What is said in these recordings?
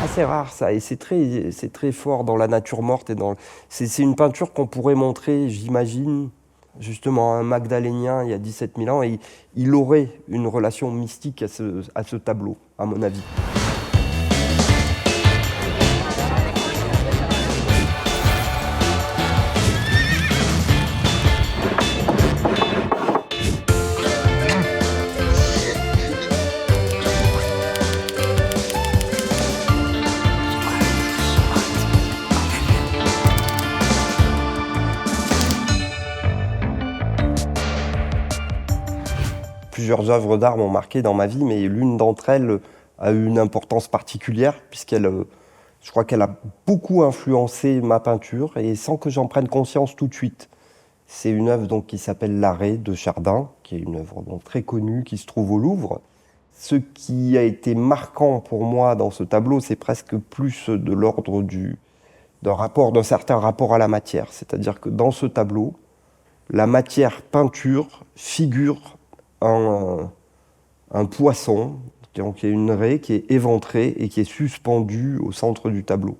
assez rare ça, et c'est très fort dans la nature morte et dans. C'est une peinture qu'on pourrait montrer, j'imagine, justement à un Magdalénien il y a 17 000 ans, et il aurait une relation mystique à ce tableau, à mon avis. Plusieurs œuvres d'art m'ont marqué dans ma vie, mais l'une d'entre elles a eu une importance particulière, je crois qu'elle a beaucoup influencé ma peinture, et sans que j'en prenne conscience tout de suite. C'est une œuvre donc, qui s'appelle L'Arrêt de Chardin, qui est une œuvre donc, très connue, qui se trouve au Louvre. Ce qui a été marquant pour moi dans ce tableau, c'est presque plus de l'ordre d'un certain rapport à la matière. C'est-à-dire que dans ce tableau, la matière peinture figure un poisson, donc il y a une raie qui est éventrée et qui est suspendue au centre du tableau.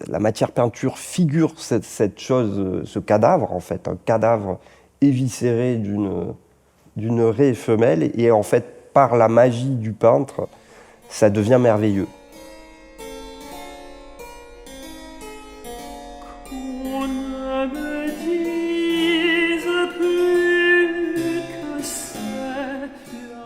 La matière peinture figure cette chose, ce cadavre en fait, un cadavre éviscéré d'une raie femelle, et en fait par la magie du peintre, ça devient merveilleux.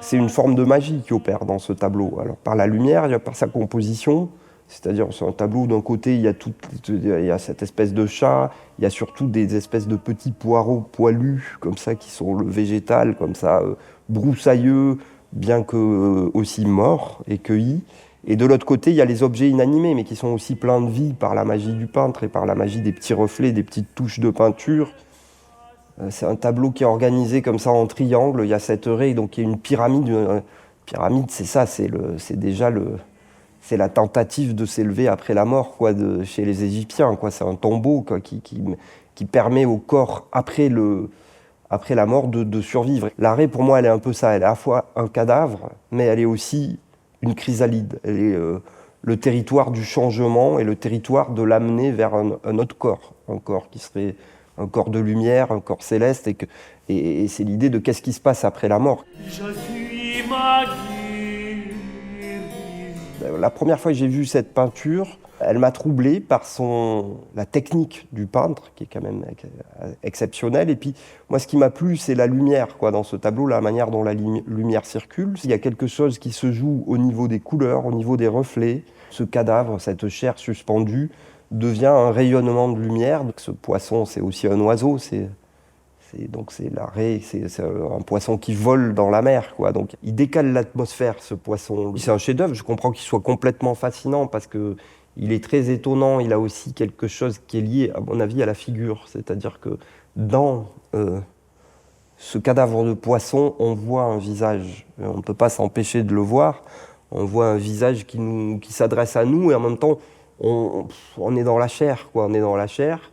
C'est une forme de magie qui opère dans ce tableau. Alors par la lumière, par sa composition, c'est-à-dire c'est un tableau, d'un côté il y a cette espèce de chat, il y a surtout des espèces de petits poireaux poilus comme ça qui sont le végétal, comme ça broussailleux, bien que aussi morts et cueillis. Et de l'autre côté il y a les objets inanimés, mais qui sont aussi pleins de vie par la magie du peintre et par la magie des petits reflets, des petites touches de peinture. C'est un tableau qui est organisé comme ça en triangle. Il y a cette raie, donc il y a une pyramide. Une pyramide, c'est ça, c'est la tentative de s'élever après la mort, quoi, chez les Égyptiens, quoi. C'est un tombeau, quoi, qui permet au corps après la mort de survivre. La raie, pour moi, elle est un peu ça. Elle est à la fois un cadavre, mais elle est aussi une chrysalide. Elle est le territoire du changement et le territoire de l'amener vers un autre corps, un corps qui serait un corps de lumière, un corps céleste, et c'est l'idée de qu'est-ce qui se passe après la mort. La première fois que j'ai vu cette peinture, elle m'a troublé par la technique du peintre, qui est quand même exceptionnelle. Et puis, moi, ce qui m'a plu, c'est la lumière, quoi, dans ce tableau, la manière dont la lumière circule. Il y a quelque chose qui se joue au niveau des couleurs, au niveau des reflets. Ce cadavre, cette chair suspendue, devient un rayonnement de lumière. Donc, ce poisson, c'est aussi un oiseau, c'est la raie, c'est un poisson qui vole dans la mer, quoi. Donc il décale l'atmosphère, ce poisson. C'est un chef-d'œuvre, je comprends qu'il soit complètement fascinant parce qu'il est très étonnant. Il a aussi quelque chose qui est lié, à mon avis, à la figure. C'est-à-dire que dans ce cadavre de poisson, on voit un visage. On ne peut pas s'empêcher de le voir. On voit un visage qui s'adresse à nous, et en même temps, on est dans la chair, quoi. On est dans la chair.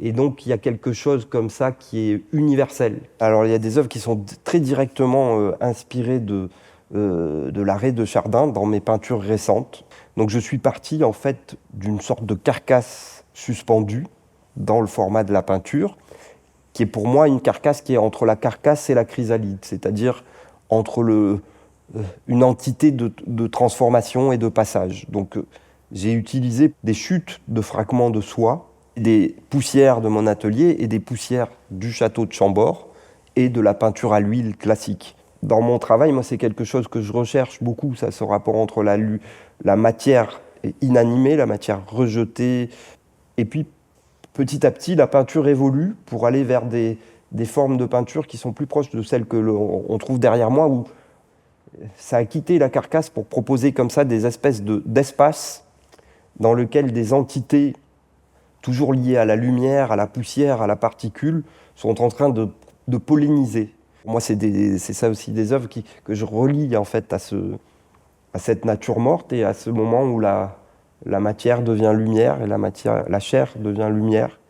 Et donc, il y a quelque chose comme ça qui est universel. Alors, il y a des œuvres qui sont très directement inspirées de L'Arrêt de Chardin dans mes peintures récentes. Donc, je suis parti, en fait, d'une sorte de carcasse suspendue dans le format de la peinture, qui est pour moi une carcasse qui est entre la carcasse et la chrysalide, c'est-à-dire entre une entité de transformation et de passage. Donc, j'ai utilisé des chutes de fragments de soie, des poussières de mon atelier et des poussières du château de Chambord et de la peinture à l'huile classique. Dans mon travail, moi, c'est quelque chose que je recherche beaucoup, ça, ce rapport entre la matière inanimée, la matière rejetée, et puis petit à petit, la peinture évolue pour aller vers des formes de peinture qui sont plus proches de celles que on trouve derrière moi, où ça a quitté la carcasse pour proposer comme ça des espèces d'espaces dans lesquels des entités toujours liées à la lumière, à la poussière, à la particule, sont en train de polliniser. Pour moi, c'est ça aussi des œuvres que je relie en fait à cette nature morte et à ce moment où la matière devient lumière et la chair devient lumière.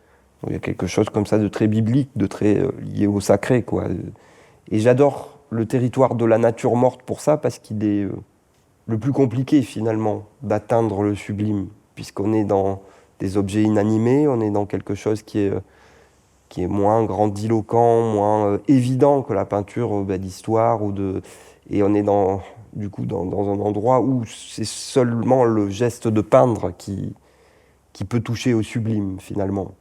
Donc, il y a quelque chose comme ça de très biblique, de très lié au sacré, quoi. Et j'adore le territoire de la nature morte pour ça, parce qu'il est le plus compliqué finalement d'atteindre le sublime, puisqu'on est dans des objets inanimés, on est dans quelque chose qui est moins grandiloquent, moins évident que la peinture d'histoire et on est du coup dans un endroit où c'est seulement le geste de peindre qui peut toucher au sublime finalement.